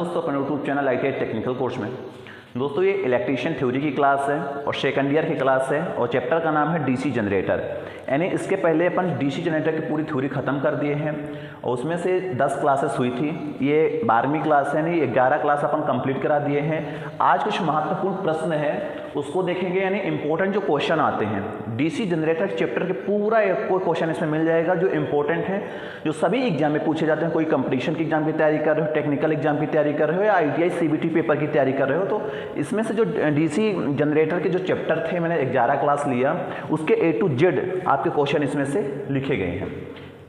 दोस्तों अपने YouTube channel ITI technical course में। दोस्तों ये इलेक्ट्रीशियन थ्योरी की क्लास है और सेकंड ईयर की क्लास है और चैप्टर का नाम है डीसी जनरेटर। यानी इसके पहले अपन डीसी जनरेटर की पूरी थ्योरी ख़त्म कर दिए हैं और उसमें से 10 क्लासेस हुई थी। ये 12वीं क्लास है, यानी 11 क्लास अपन कंप्लीट करा दिए हैं। आज कुछ महत्वपूर्ण प्रश्न है उसको देखेंगे, यानी इंपॉर्टेंट जो क्वेश्चन आते हैं डीसी जनरेटर चैप्टर के पूरा एक कोई क्वेश्चन इसमें मिल जाएगा जो इंपॉर्टेंट है, जो सभी एग्जाम में पूछे जाते हैं। कोई कंपटीशन की एग्जाम की तैयारी कर रहे हो, टेक्निकल एग्जाम की तैयारी कर रहे हो या ITI CBT पेपर की तैयारी कर रहे हो, तो इसमें से जो डीसी जनरेटर के जो चैप्टर थे मैंने 11 क्लास लिया, उसके A to Z आपके क्वेश्चन इसमें से लिखे गए हैं।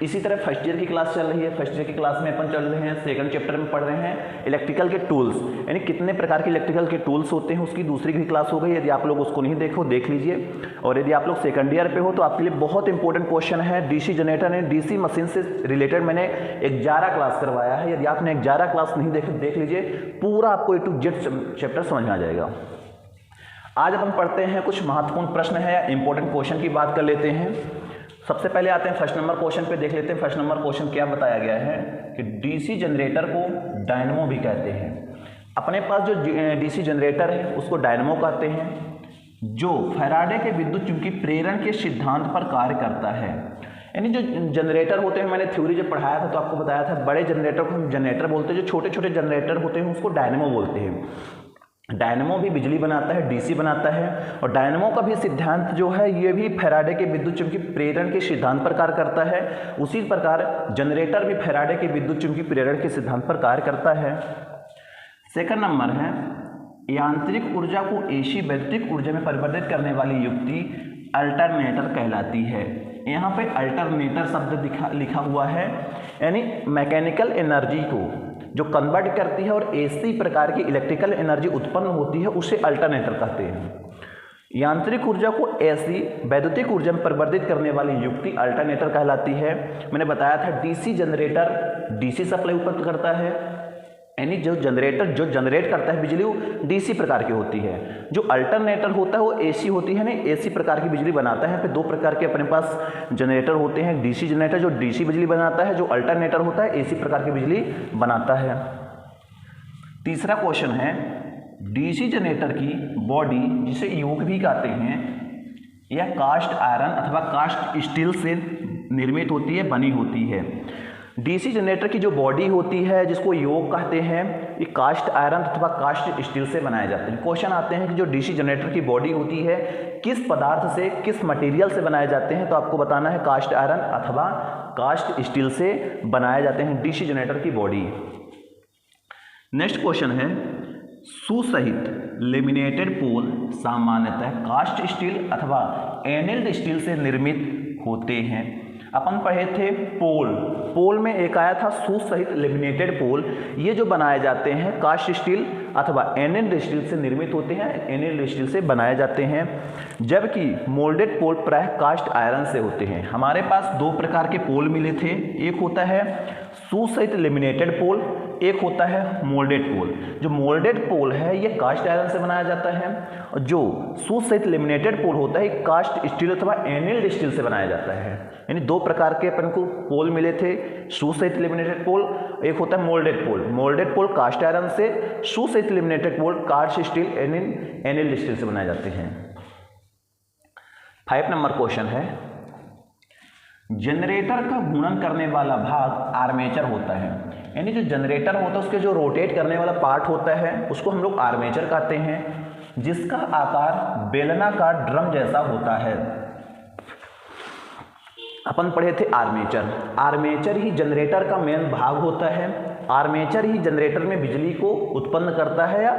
इसी तरह फर्स्ट ईयर की क्लास चल रही है। फर्स्ट ईयर की क्लास में अपन चल रहे हैं, सेकंड चैप्टर में पढ़ रहे हैं इलेक्ट्रिकल के टूल्स, यानी कितने प्रकार के इलेक्ट्रिकल के टूल्स होते हैं, उसकी दूसरी भी क्लास हो गई। यदि आप लोग उसको नहीं देखो देख लीजिए। और यदि आप लोग सेकंड ईयर पे हो तो आपके लिए बहुत इंपॉर्टेंट क्वेश्चन है DC generator and DC machine से रिलेटेड मैंने 11 क्लास करवाया है। यदि आपने 11 क्लास नहीं देखे देख लीजिए, पूरा आपको A to Z चैप्टर समझ में आ जाएगा। आज अपन पढ़ते हैं कुछ महत्वपूर्ण प्रश्न है या इंपॉर्टेंट क्वेश्चन की बात कर लेते हैं। सबसे पहले आते हैं फर्स्ट नंबर क्वेश्चन पे, देख लेते हैं फर्स्ट नंबर क्वेश्चन क्या बताया गया है कि डीसी जनरेटर को डायनमो भी कहते हैं। अपने पास जो डीसी जनरेटर है उसको डायनमो कहते हैं, जो फैराडे के विद्युत चुंबकीय प्रेरण के सिद्धांत पर कार्य करता है। यानी जो जनरेटर होते हैं, मैंने थ्योरी जब पढ़ाया था तो आपको बताया था बड़े जनरेटर को हम जनरेटर बोलते हैं, जो छोटे छोटे जनरेटर होते हैं उसको डायनमो बोलते हैं। डायनमो भी बिजली बनाता है, डीसी बनाता है, और डायनमो का भी सिद्धांत जो है ये भी फैराडे के विद्युत चुंबकीय प्रेरण के सिद्धांत पर कार्य करता है। उसी प्रकार जनरेटर भी फैराडे के विद्युत चुंबकीय प्रेरण के सिद्धांत पर कार्य करता है। सेकंड नंबर है यांत्रिक ऊर्जा को AC वैद्युतिक ऊर्जा में परिवर्तित करने वाली युक्ति अल्टरनेटर कहलाती है। यहाँ पे अल्टरनेटर शब्द लिखा हुआ है, यानी मैकेनिकल एनर्जी को जो कन्वर्ट करती है और AC प्रकार की इलेक्ट्रिकल एनर्जी उत्पन्न होती है उसे अल्टरनेटर कहते हैं। यांत्रिक ऊर्जा को AC वैद्युतिक ऊर्जा में परिवर्तित करने वाली युक्ति अल्टरनेटर कहलाती है। मैंने बताया था डीसी जनरेटर DC सप्लाई उत्पन्न करता है, यानी जो जनरेटर जो जनरेट करता है बिजली वो DC प्रकार की होती है। जो अल्टरनेटर होता है वो AC होती है, ना AC प्रकार की बिजली बनाता है। फिर दो प्रकार के अपने पास जनरेटर होते हैं, DC जनरेटर जो DC बिजली बनाता है, जो अल्टरनेटर होता है AC प्रकार की बिजली बनाता है। तीसरा क्वेश्चन है डीसी जनरेटर की बॉडी, जिसे योक भी कहते हैं, यह कास्ट आयरन अथवा कास्ट स्टील से निर्मित होती है, बनी होती है। डीसी जनरेटर की जो बॉडी होती है जिसको योक कहते हैं, ये कास्ट आयरन अथवा कास्ट स्टील से बनाए जाते हैं। क्वेश्चन आते हैं कि जो डीसी जनरेटर की बॉडी होती है किस पदार्थ से, किस मटेरियल से बनाए जाते हैं, तो आपको बताना है कास्ट आयरन अथवा कास्ट स्टील से बनाए जाते हैं डीसी जनरेटर की बॉडी। नेक्स्ट क्वेश्चन है सुसहित लेमिनेटेड पोल सामान्यतः कास्ट स्टील अथवा एनल्ड स्टील से निर्मित होते हैं। अपन पढ़े थे पोल में एक आया था सुसहित लेमिनेटेड पोल। ये जो बनाए जाते हैं कास्ट स्टील अथवा एनल्ड स्टील से निर्मित होते हैं, एनल्ड स्टील से बनाए जाते हैं। जबकि मोल्डेड पोल प्रायः कास्ट आयरन से होते हैं। हमारे पास दो प्रकार के पोल मिले थे, एक होता है सुसहित लेमिनेटेड पोल, एक होता है मोल्डेड पोल। जो मोल्डेड पोल है ये कास्ट आयरन से बनाया जाता है और जो सुसहित लेमिनेटेड पोल होता है कास्ट स्टील अथवा एनल्ड स्टील से बनाया जाता है। यानी दो प्रकार के अपन को पोल मिले थे, सुसहित लेमिनेटेड पोल, एक होता है मोल्डेड पोल। मोल्डेड पोल कास्ट आयरन से, सुसहित लेमिनेटेड पोल कास्ट स्टील एनल्ड स्टील से बनाए जाते हैं। 5 नंबर क्वेश्चन है जनरेटर का गुणन करने वाला भाग आर्मेचर होता है। यानी जो जनरेटर होता है उसके जो रोटेट करने वाला पार्ट होता है उसको हम लोग आर्मेचर कहते हैं, जिसका आकार बेलनाकार ड्रम जैसा होता है। अपन पढ़े थे आर्मेचर। आर्मेचर ही जनरेटर का मेन भाग होता है। आर्मेचर ही जनरेटर में बिजली को उत्पन्न करता है या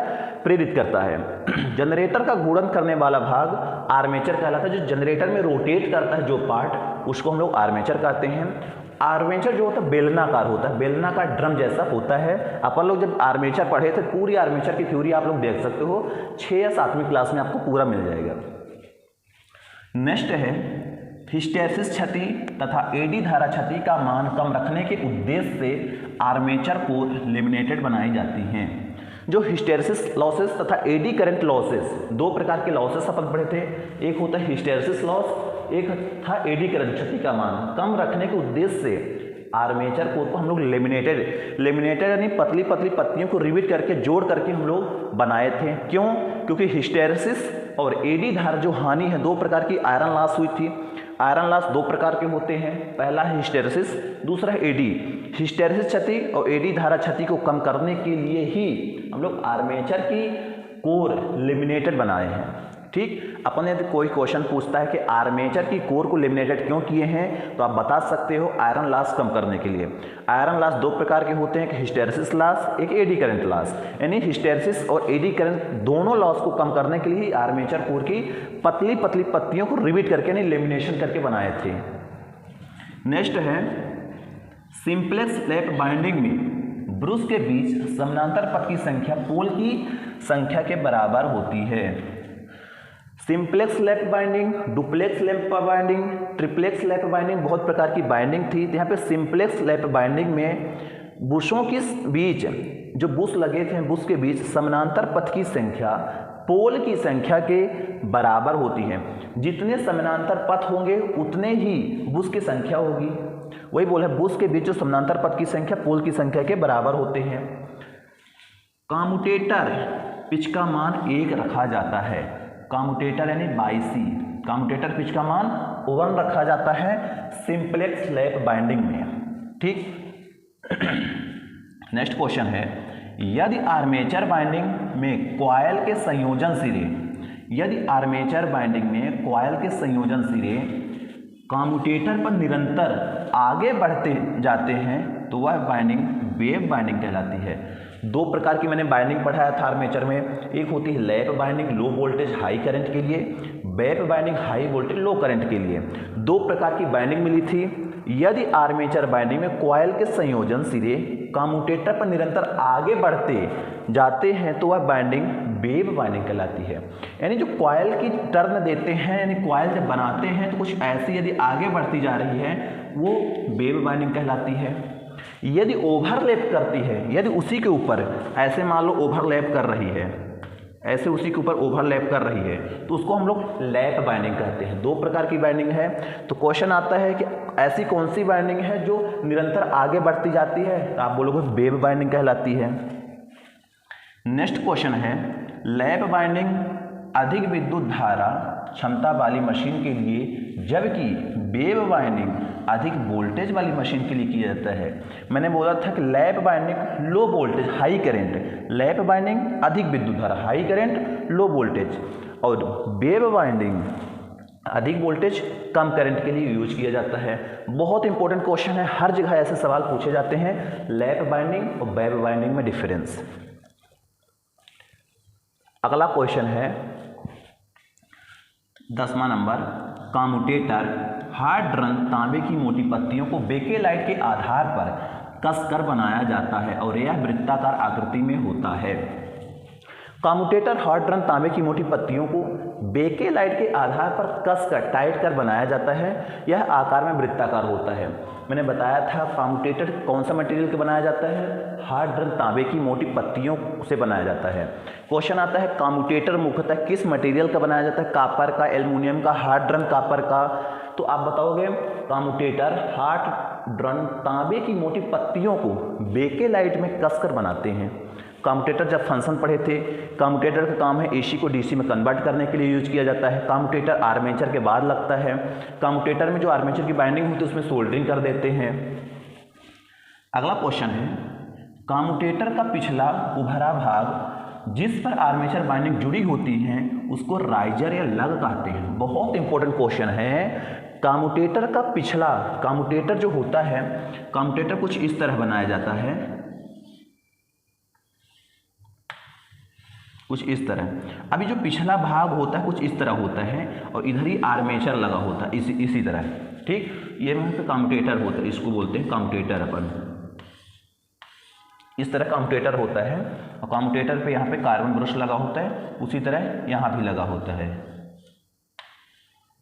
प्रेरित करता है। जनरेटर का गुणन करने वाला भाग आर्मेचर कहलाता है। जो जनरेटर में रोटेट करता है जो पार्ट, उसको हम लोग आर्मेचर कहते हैं। आर्मेचर जो होता है बेलनाकार होता है, बेलनाकार ड्रम जैसा होता है। अपन लोग जब आर्मेचर पढ़े थे, पूरी आर्मेचर की थ्योरी आप लोग देख सकते हो, 6 या 7वीं क्लास में आपको पूरा मिल जाएगा। नेक्स्ट है हिस्टैरिसीस क्षति तथा एडी धारा क्षति का मान कम रखने के उद्देश्य से आर्मेचर कोर लेमिनेटेड बनाई जाती हैं। जो हिस्टैरिसीस लॉसेस तथा एडी करंट लॉसेस, दो प्रकार के लॉसेस अपन पढ़े थे, एक होता है हिस्टैरिसीस लॉस, एक था एडी करंट क्षति का मान कम रखने के उद्देश्य से आर्मेचर कोर को हम लोग लेमिनेटेड यानी पतली पतली पत्तियों को रिविट करके जोड़ करके हम लोग बनाए थे। क्यों? क्योंकि हिस्टेरेसिस और एडी धार जो हानि है, 2 प्रकार की आयरन लॉस हुई थी। आयरन लॉस 2 प्रकार के होते हैं, पहला है हिस्टेरेसिस, दूसरा है एडी। हिस्टेरेसिस क्षति और एडी धारा क्षति को कम करने के लिए ही हम लोग आर्मेचर की कोर लेमिनेटेड बनाए हैं। ठीक, अपन यदि कोई क्वेश्चन पूछता है कि आर्मेचर की कोर को लेमिनेटेड क्यों किए हैं, तो आप बता सकते हो आयरन लॉस कम करने के लिए। आयरन लॉस 2 प्रकार के होते हैं, एक हिस्टेरेसिस लॉस, एक एडी करंट लॉस। यानी हिस्टेरेसिस और एडी करंट दोनों लॉस को कम करने के लिए ही आर्मेचर कोर की पतली पतली पत्तियों को रिविट करके यानी लेमिनेशन करके बनाए थे। नेक्स्ट है सिंप्लेक्स लैप बाइंडिंग में ब्रूस के बीच समानांतर पथ की संख्या पोल की संख्या के बराबर होती है। Simplex lap binding, duplex lap binding, triplex lap binding, बहुत प्रकार की बाइंडिंग थी। यहाँ पे सिंप्लेक्स लैप बाइंडिंग में बुशों के बीच जो बुश लगे थे, बुश के बीच समानांतर पथ की संख्या पोल की संख्या के बराबर होती है। जितने समानांतर पथ होंगे उतने ही बुश की संख्या होगी। वही बोला, बुश के बीच जो समानांतर पथ की संख्या पोल की संख्या के बराबर होते हैं। कम्यूटेटर पिच का मान 1 रखा जाता है। कम्यूटेटर यानी 22, कम्यूटेटर पिच का मान 1 रखा जाता है सिंप्लेक्स लैप बाइंडिंग में। ठीक, नेक्स्ट क्वेश्चन है, यदि आर्मेचर बाइंडिंग में कॉइल के संयोजन सिरे, यदि आर्मेचर बाइंडिंग में कॉइल के संयोजन सिरे कम्यूटेटर पर निरंतर आगे बढ़ते जाते हैं तो वह बाइंडिंग वेव बाइंडिंग कहलाती है। 2 प्रकार की मैंने बाइंडिंग पढ़ाया था आर्मेचर में, एक होती है lap binding low voltage high current के लिए, वेव बाइंडिंग हाई वोल्टेज लो करंट के लिए। 2 प्रकार की बाइंडिंग मिली थी। यदि आर्मेचर बाइंडिंग में कॉइल के संयोजन सिरे कम्यूटेटर पर निरंतर आगे बढ़ते जाते हैं तो वह बाइंडिंग वेव बाइंडिंग कहलाती है। यानी जो कॉइल की टर्न देते हैं, यानी कॉइल जब बनाते हैं तो कुछ ऐसी यदि आगे बढ़ती जा रही है वो वेव बाइंडिंग कहलाती है। यदि ओवरलैप करती है, यदि उसी के ऊपर ऐसे मान लो ओवरलैप कर रही है, ऐसे उसी के ऊपर ओवरलैप कर रही है तो उसको हम लोग लैप बाइंडिंग कहते हैं। 2 प्रकार की बाइंडिंग है। तो क्वेश्चन आता है कि ऐसी कौन सी बाइंडिंग है जो निरंतर आगे बढ़ती जाती है, तो आप बोलोगे वेव बाइंडिंग कहलाती है। नेक्स्ट क्वेश्चन है, लैप बाइंडिंग अधिक विद्युत धारा क्षमता वाली मशीन के लिए जबकि वेव बाइंडिंग अधिक वोल्टेज वाली मशीन के लिए किया जाता है। मैंने बोला था कि lap binding low voltage high current, lap binding अधिक विद्युत धारा हाई करंट लो वोल्टेज, और वेव बाइंडिंग अधिक वोल्टेज कम करंट के लिए यूज किया जाता है। बहुत इंपॉर्टेंट क्वेश्चन है, हर जगह ऐसे सवाल पूछे जाते हैं, लैप बाइंडिंग और वेव बाइंडिंग में डिफरेंस। अगला क्वेश्चन है 10वां नंबर, कम्यूटेटर हार्ड ड्रम तांबे की मोटी पत्तियों को बेकेलाइट के आधार पर कसकर बनाया जाता है और यह वृत्ताकार आकृति में होता है। कम्यूटेटर हार्ड ड्रम तांबे की मोटी पत्तियों को बेकेलाइट के आधार पर कसकर टाइट कर बनाया जाता है। यह आकार में वृत्ताकार होता है। मैंने बताया था कम्यूटेटर कौन सा मटेरियल का बनाया जाता है, हार्ड ड्रम तांबे की मोटी पत्तियों से बनाया जाता है। क्वेश्चन आता है कम्यूटेटर मुख्यतः किस मटेरियल का बनाया जाता है, कॉपर का, एल्युमिनियम का, हार्ड ड्रम कॉपर का। तो आप बताओगे कम्यूटेटर हार्ड ड्रम तांबे की मोटी पत्तियों को बेकेलाइट में कसकर बनाते हैं। कम्यूटेटर जब फंक्शन पढ़े थे, कम्यूटेटर का काम है एसी को डीसी में कन्वर्ट करने के लिए यूज किया जाता है। कम्यूटेटर आर्मेचर के बाद लगता है। कम्यूटेटर में जो आर्मेचर की बाइंडिंग होती है उसमें सोल्डरिंग कर देते हैं। अगला क्वेश्चन है, कम्यूटेटर का पिछला उभरा भाग जिस पर आर्मेचर बाइंडिंग जुड़ी होती है उसको राइजर या लग कहते हैं। बहुत इंपॉर्टेंट क्वेश्चन है। कम्यूटेटर का पिछला, कम्यूटेटर जो होता है, कम्यूटेटर कुछ इस तरह बनाया जाता है, कुछ इस तरह। अभी जो पिछला भाग होता है कुछ इस तरह होता है और इधर ही आर्मेचर लगा होता है इसी तरह। ठीक, ये वहाँ पे कम्यूटेटर होता है, इसको बोलते हैं कम्यूटेटर। अपन इस तरह कम्यूटेटर होता है और कम्यूटेटर पे यहाँ पे कार्बन ब्रश लगा होता है, उसी तरह यहाँ भी लगा होता है,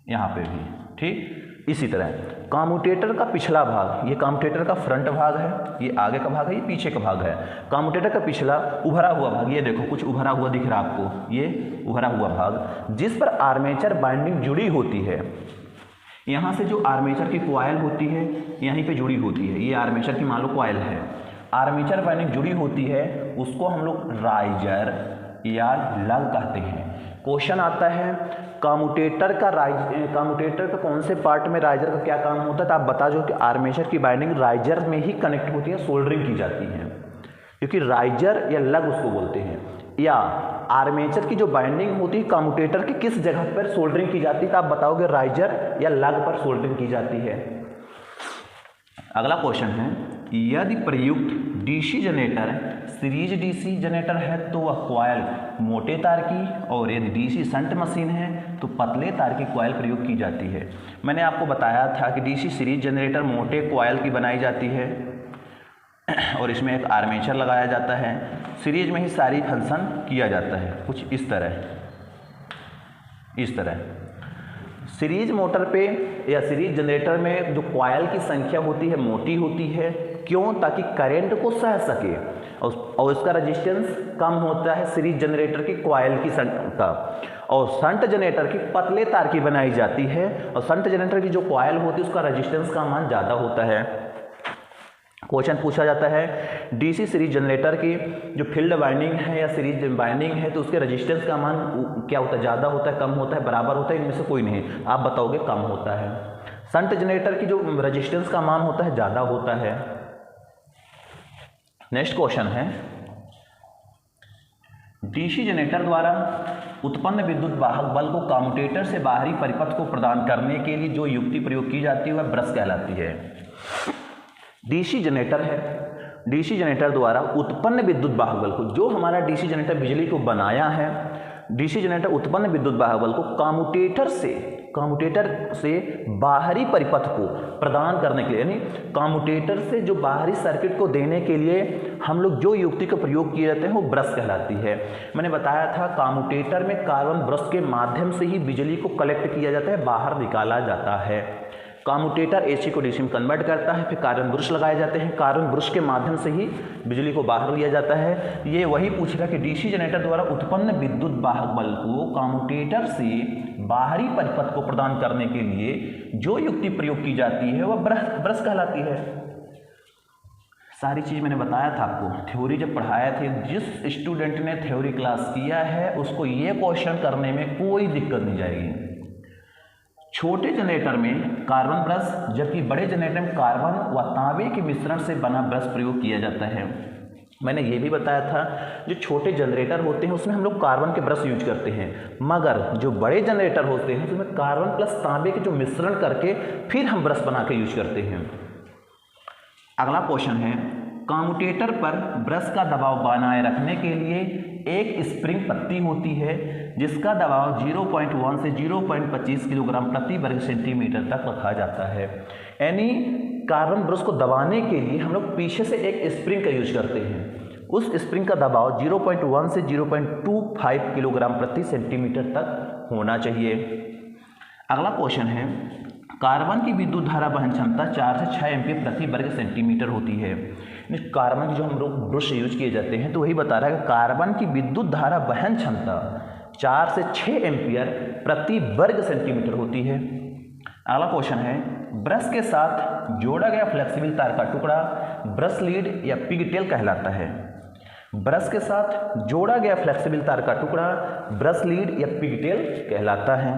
यहाँ पे भी। ठीक, इसी तरह कम्यूटेटर का पिछला भाग, ये कम्यूटेटर का फ्रंट भाग है, ये आगे का भाग है, ये पीछे का भाग है। कम्यूटेटर का पिछला उभरा हुआ भाग, ये देखो कुछ उभरा हुआ दिख रहा है आपको, ये उभरा हुआ भाग जिस पर आर्मेचर बाइंडिंग जुड़ी होती है, यहाँ से जो आर्मेचर की कॉइल होती है यहीं पे जुड़ी होती है, ये आर्मेचर की मान लो कॉइल है, आर्मेचर वाइंडिंग जुड़ी होती है, उसको हम लोग राइजर या लग कहते हैं। क्वेश्चन आता है कम्यूटेटर का कौन से पार्ट में राइजर का क्या काम होता है, तो आप बता दो कि आर्मेचर की बाइंडिंग राइजर में ही कनेक्ट होती है, सोल्डरिंग की जाती है, क्योंकि राइजर या लग उसको बोलते हैं। या आर्मेचर की जो बाइंडिंग होती है कम्यूटेटर की किस जगह पर सोल्डरिंग की जाती है, तो आप बताओगे राइजर या लग पर सोल्डरिंग की जाती है। अगला क्वेश्चन है यदि प्रयुक्त DC generator series DC generator है तो वह कॉइल मोटे तार की, और यदि डीसी शंट मशीन है तो पतले तार की कॉइल प्रयोग की जाती है। मैंने आपको बताया था कि डीसी सीरीज जनरेटर मोटे कॉइल की बनाई जाती है और इसमें एक आर्मेचर लगाया जाता है, सीरीज में ही सारी फंक्शन किया जाता है, कुछ इस तरह। सीरीज मोटर पे या सीरीज जनरेटर में जो कॉइल की संख्या होती है मोटी होती है, क्यों, ताकि करंट को सह सके, और इसका रेजिस्टेंस कम होता है सीरीज जनरेटर की कॉइल की का। और शंट जनरेटर की पतले तार की बनाई जाती है, और शंट जनरेटर की जो कॉइल होती है उसका रेजिस्टेंस का मान ज़्यादा होता है। क्वेश्चन पूछा जाता है डीसी सीरीज जनरेटर की जो फील्ड वाइंडिंग है या सीरीज वाइंडिंग है तो उसके रेजिस्टेंस का मान क्या होता है, ज़्यादा होता है, कम होता है, बराबर होता है, इनमें से कोई नहीं, आप बताओगे कम होता है। शंट जनरेटर की जो रेजिस्टेंस का मान होता है ज़्यादा होता है। नेक्स्ट क्वेश्चन है डीसी जनरेटर द्वारा उत्पन्न विद्युत वाहक बल को कम्यूटेटर से बाहरी परिपथ को प्रदान करने के लिए जो युक्ति प्रयोग की जाती है वह ब्रश कहलाती है। डीसी जनरेटर है, डीसी जनरेटर द्वारा उत्पन्न विद्युत वाहक बल को, जो हमारा डीसी जनरेटर बिजली को बनाया है, डीसी जनरेटर उत्पन्न विद्युत वाहक बल को कम्यूटेटर से बाहरी परिपथ को प्रदान करने के लिए, यानी कम्यूटेटर से जो बाहरी सर्किट को देने के लिए हम लोग जो युक्ति का प्रयोग किए जाते हैं वो ब्रश कहलाती है। मैंने बताया था कम्यूटेटर में कार्बन ब्रश के माध्यम से ही बिजली को कलेक्ट किया जाता है, बाहर निकाला जाता है। कम्यूटेटर एसी को डीसी में कन्वर्ट करता है, फिर कार्बन ब्रश लगाए जाते हैं, कार्बन ब्रश के माध्यम से ही बिजली को बाहर लिया जाता है। ये वही पूछेगा कि डीसी जनरेटर द्वारा उत्पन्न विद्युत वाहक बल को कम्यूटेटर से बाहरी परिपथ को प्रदान करने के लिए जो युक्ति प्रयोग की जाती है वह ब्रश कहलाती है। सारी चीज़ मैंने बताया था आपको, थ्योरी जब पढ़ाया थे, जिस स्टूडेंट ने थ्योरी क्लास किया है उसको ये क्वेश्चन करने में कोई दिक्कत नहीं जाएगी। छोटे जनरेटर में कार्बन ब्रश, जबकि बड़े जनरेटर में कार्बन व तांबे के मिश्रण से बना ब्रश प्रयोग किया जाता है। मैंने ये भी बताया था जो छोटे जनरेटर होते हैं उसमें हम लोग कार्बन के ब्रश यूज करते हैं, मगर जो बड़े जनरेटर होते हैं उसमें कार्बन प्लस तांबे के जो मिश्रण करके फिर हम ब्रश बना के यूज करते हैं। अगला क्वेश्चन है कम्यूटेटर पर ब्रश का दबाव बनाए रखने के लिए एक स्प्रिंग पत्ती होती है जिसका दबाव 0.1 से 0.25 किलोग्राम प्रति वर्ग सेंटीमीटर तक रखा जाता है। यानी कार्बन ब्रश को दबाने के लिए हम लोग पीछे से एक स्प्रिंग का यूज करते हैं, उस स्प्रिंग का दबाव 0.1 से 0.25 किलोग्राम प्रति सेंटीमीटर तक होना चाहिए। अगला क्वेश्चन है कार्बन की विद्युत धारा वहन क्षमता 4 से 6 एम्पीयर प्रति वर्ग सेंटीमीटर होती है। कार्बन की जो हम लोग ब्रश यूज किए जाते हैं तो वही बता रहा है कि कार्बन की विद्युत धारा वहन क्षमता 4 से 6 एम्पीयर प्रति वर्ग सेंटीमीटर होती है। अगला क्वेश्चन है ब्रश के साथ जोड़ा गया फ्लेक्सिबल तार का टुकड़ा ब्रश लीड या पिगटेल कहलाता है। ब्रश के साथ जोड़ा गया फ्लेक्सिबल तार का टुकड़ा ब्रश लीड या पिगटेल कहलाता है।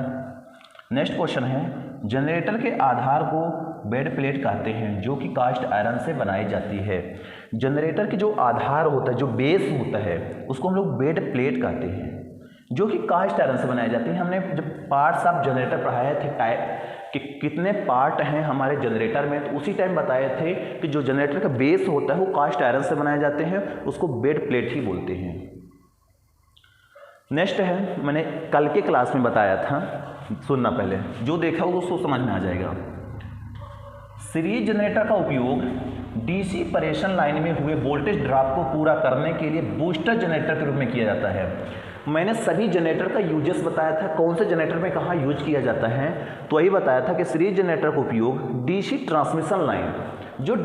नेक्स्ट क्वेश्चन है जनरेटर के आधार को बेड प्लेट कहते हैं जो कि कास्ट आयरन से बनाई जाती है। जनरेटर की जो आधार होता है, जो बेस होता है, उसको हम लोग बेड प्लेट कहते हैं जो कि कास्ट आयरन से बनाई जाती है। हमने जब पार्ट्स ऑफ जनरेटर पढ़ाए थे कि कितने पार्ट हैं हमारे जनरेटर में, तो उसी टाइम बताए थे कि जो जनरेटर का बेस होता है वो कास्ट आयरन से बनाए जाते हैं, उसको बेड प्लेट ही बोलते हैं। नेक्स्ट है मैंने कल के क्लास में बताया था, सुनना पहले, जो देखा हो उसको समझ में आ जाएगा। सीरीज जनरेटर का उपयोग डीसी परेशन लाइन में हुए वोल्टेज ड्रॉप को पूरा करने के लिए बूस्टर जनरेटर के रूप में किया जाता है। मैंने सभी जनरेटर का यूजेस बताया था, कौन से जनरेटर में कहाँ यूज किया जाता है, तो वही बताया था कि सीरीज जनरेटर का उपयोग डीसी ट्रांसमिशन लाइन, जो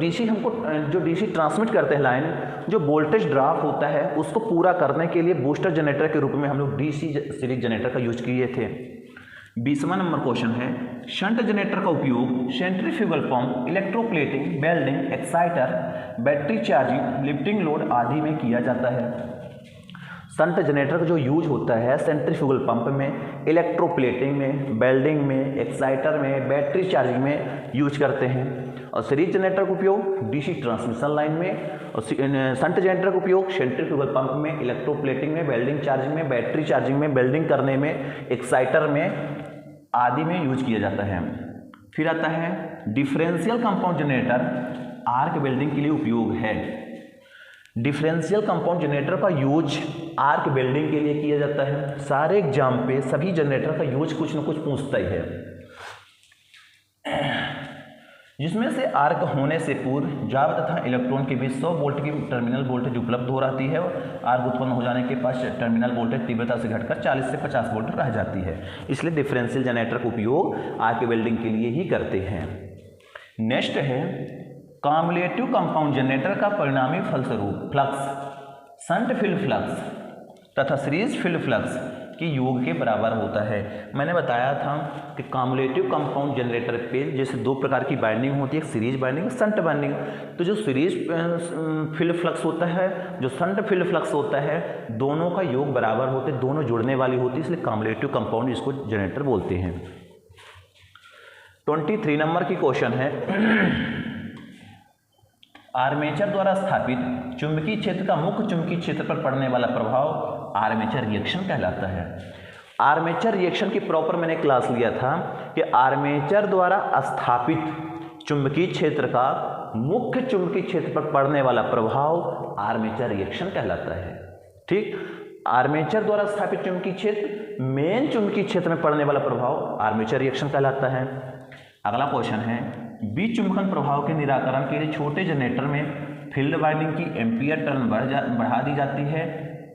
डीसी ट्रांसमिट करते हैं लाइन, जो वोल्टेज ड्रॉप होता है उसको पूरा करने के लिए बूस्टर जनरेटर के रूप में हम लोग डीसी सीरीज जनरेटर का यूज किए थे। 20वां नंबर क्वेश्चन है, शंट जनरेटर का उपयोग centrifugal pump, electroplating, welding, exciter, battery charging, lifting load आदि में किया जाता है। शंट जनरेटर का जो यूज होता है सेंट्रीफ्यूगल पंप में, इलेक्ट्रोप्लेटिंग में, वेल्डिंग में, एक्साइटर में, बैटरी चार्जिंग में यूज करते हैं। और सीरीज जनरेटर का उपयोग डीसी ट्रांसमिशन लाइन में, और शंट जनरेटर का उपयोग सेंट्रीफ्यूगल पंप में, इलेक्ट्रोप्लेटिंग में, वेल्डिंग चार्जिंग में, बैटरी चार्जिंग में, वेल्डिंग करने में, एक्साइटर में आदि में यूज किया जाता है। फिर आता है differential compound generator, arc welding के लिए उपयोग है। डिफरेंशियल कंपाउंड जनरेटर का यूज आर्क वेल्डिंग के लिए किया जाता है। सारे एग्जाम पे सभी जनरेटर का यूज कुछ न कुछ पूछता ही है, जिसमें से आर्क होने से पूर्व जाव तथा इलेक्ट्रॉन के बीच 100 वोल्ट की टर्मिनल वोल्टेज उपलब्ध हो रहती है और आर्क उत्पन्न हो जाने के बाद टर्मिनल वोल्टेज तीव्रता से घटकर 40 से 50 वोल्ट रह जाती है। इसलिए डिफरेंशियल जनरेटर का उपयोग आर्क वेल्डिंग के लिए ही करते हैं। नेक्स्ट है कम्युलेटिव कंपाउंड जनरेटर का परिणामी फलस्वरूप फ्लक्स शंट फील्ड फ्लक्स तथा सीरीज फील्ड फ्लक्स के योग के बराबर होता है। मैंने बताया था कि कम्युलेटिव कंपाउंड जनरेटर पे जैसे दो प्रकार की बाइंडिंग होती है, एक सीरीज बाइंडिंग, शंट बाइंडिंग। तो जो सीरीज फील्ड फ्लक्स होता है, जो शंट फील्ड फ्लक्स होता है, दोनों का योग बराबर होते, दोनों जुड़ने वाली होती है, इसलिए कम्युलेटिव कंपाउंड इसको जनरेटर बोलते हैं। 23 नंबर की क्वेश्चन है, आर्मेचर द्वारा स्थापित चुंबकीय क्षेत्र का मुख्य चुंबकीय क्षेत्र पर पड़ने वाला प्रभाव आर्मेचर रिएक्शन कहलाता है। आर्मेचर रिएक्शन की प्रॉपर मैंने क्लास लिया था कि आर्मेचर द्वारा स्थापित चुंबकीय क्षेत्र का मुख्य चुंबकीय क्षेत्र पर पड़ने वाला प्रभाव आर्मेचर रिएक्शन कहलाता है। ठीक, आर्मेचर द्वारा स्थापित चुंबकीय क्षेत्र मेन चुंबकीय क्षेत्र में पड़ने वाला प्रभाव आर्मेचर रिएक्शन कहलाता है। अगला क्वेश्चन है, बीच चुंबकन प्रभाव के निराकरण के लिए छोटे जनरेटर में फील्ड वाइंडिंग की एम्पियर टर्न बढ़ा दी जाती है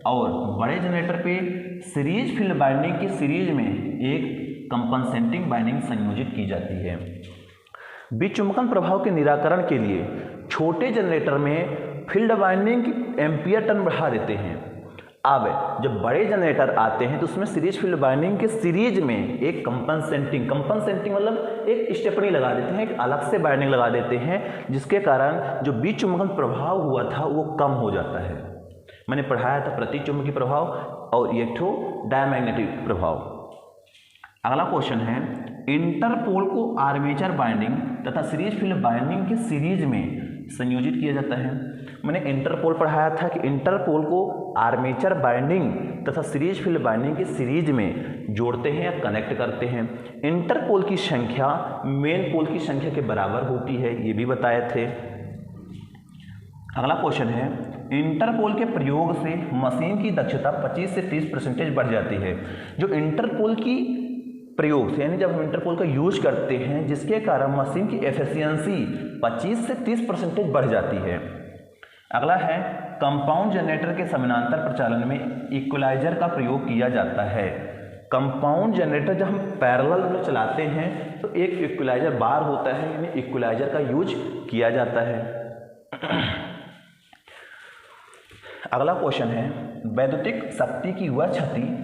और बड़े जनरेटर पे सीरीज फील्ड वाइंडिंग की सीरीज में एक कंपनसेटिंग वाइंडिंग संयोजित की जाती है। बीच चुंबकन प्रभाव के निराकरण के लिए छोटे जनरेटर में फील्ड वाइंडिंग की एम्पियर टर्न बढ़ा देते हैं। अब जब बड़े जनरेटर आते हैं तो उसमें सीरीज फील्ड वाइंडिंग के सीरीज में एक कंपनसेटिंग मतलब एक स्टेपनी लगा देते हैं, एक अलग से वाइंडिंग लगा देते हैं, जिसके कारण जो बीच चुंबकन प्रभाव हुआ था वो कम हो जाता है। मैंने पढ़ाया था प्रति चुंबकीय प्रभाव और एक ठो डायमैग्नेटिक प्रभाव। अगला क्वेश्चन है, इंटरपोल को आर्मेचर बाइंडिंग तथा सीरीज फील्ड बाइंडिंग के सीरीज में संयोजित किया जाता है। मैंने इंटरपोल पढ़ाया था कि इंटरपोल को आर्मेचर बाइंडिंग तथा सीरीज फील्ड बाइंडिंग की सीरीज में जोड़ते हैं या कनेक्ट करते हैं। इंटरपोल की संख्या मेन पोल की संख्या के बराबर होती है, ये भी बताए थे। अगला क्वेश्चन है, इंटरपोल के प्रयोग से मशीन की दक्षता 25 से 30% बढ़ जाती है। जो इंटरपोल की प्रयोग से यानी जब हम इंटरपोल का यूज करते हैं, जिसके कारण मशीन की एफिशिएंसी 25 से 30% बढ़ जाती है। अगला है, कंपाउंड जनरेटर के समानांतर प्रचालन में इक्वलाइजर का प्रयोग किया जाता है। कंपाउंड जनरेटर जब हम पैरेलल में चलाते हैं तो एक इक्वलाइजर बार होता है, यानी इक्वलाइजर का यूज किया जाता है। अगला क्वेश्चन है, वैद्युतिक शक्ति की वह क्षति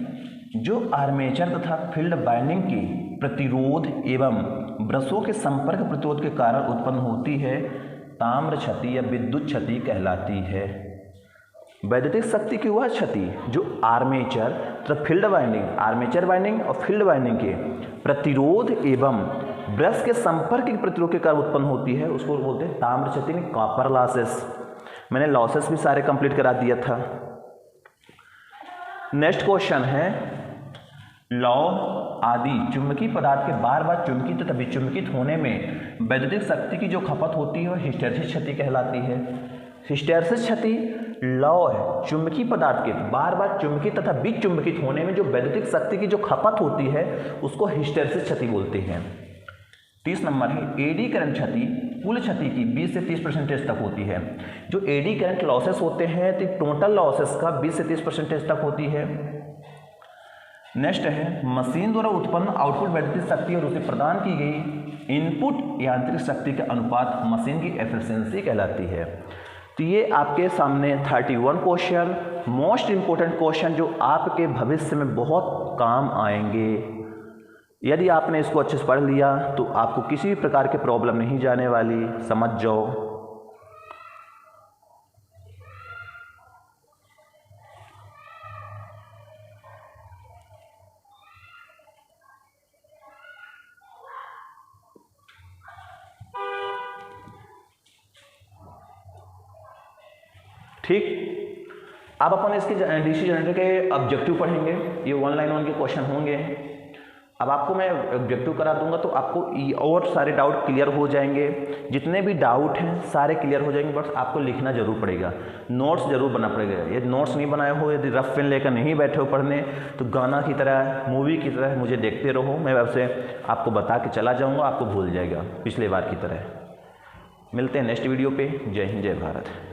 जो आर्मेचर तथा फील्ड बाइंडिंग के प्रतिरोध एवं ब्रशों के संपर्क प्रतिरोध के कारण उत्पन्न होती है, ताम्र क्षति या विद्युत क्षति कहलाती है। वैद्युतिक शक्ति की वह क्षति जो आर्मेचर तथा फील्ड बाइंडिंग, आर्मेचर बाइंडिंग और फील्ड बाइंडिंग के प्रतिरोध एवं ब्रश के संपर्क के प्रतिरोध के कारण उत्पन्न होती है, उसको बोलते हैं ताम्र क्षति, कॉपर लॉसेस। मैंने लॉसेस भी सारे कंप्लीट करा दिया था। नेक्स्ट क्वेश्चन है, लौह आदि चुंबकीय पदार्थ के बार बार चुंबकित तथा विचुंबकित होने में वैद्युतिक शक्ति की जो खपत होती है वह हिस्टैरिसीस क्षति कहलाती है। हिस्टैरिसीस क्षति लौह चुंबकीय पदार्थ के बार बार चुंबकित तथा विचुंबकित होने में जो वैद्युतिक शक्ति की जो खपत होती है उसको हिस्टैरिसीस क्षति बोलते हैं। 30 नंबर है, एडी करंट क्षति कुल क्षति की 20 से 30% तक होती है। जो एडी करंट लॉसेस होते हैं तो टोटल लॉसेस का 20 से 30% तक होती है। नेक्स्ट है, मशीन द्वारा उत्पन्न आउटपुट वैद्युतिक शक्ति और उसे प्रदान की गई इनपुट यांत्रिक शक्ति का अनुपात मशीन की एफिशिएंसी कहलाती है। तो ये आपके सामने 31 क्वेश्चन, मोस्ट इंपोर्टेंट क्वेश्चन जो आपके भविष्य में बहुत काम आएंगे। यदि आपने इसको अच्छे से पढ़ लिया तो आपको किसी भी प्रकार की प्रॉब्लम नहीं जाने वाली, समझ जाओ। ठीक, अब अपन इसके डीसी जनरेटर के ऑब्जेक्टिव पढ़ेंगे। ये 1 लाइन 1 के क्वेश्चन होंगे। अब आपको मैं ऑब्जेक्टिव करा दूंगा तो आपको और सारे डाउट क्लियर हो जाएंगे। जितने भी डाउट हैं सारे क्लियर हो जाएंगे, बस आपको लिखना जरूर पड़ेगा, नोट्स जरूर बना पड़ेगा। ये नोट्स नहीं बनाए हो, यदि रफ पेन लेकर नहीं बैठे हो पढ़ने, तो गाना की तरह, मूवी की तरह मुझे देखते रहो। मैं वैसे आपको बता के चला जाऊँगा, आपको भूल जाएगा पिछले बार की तरह। मिलते हैं नेक्स्ट वीडियो पे। जय हिंद, जय भारत।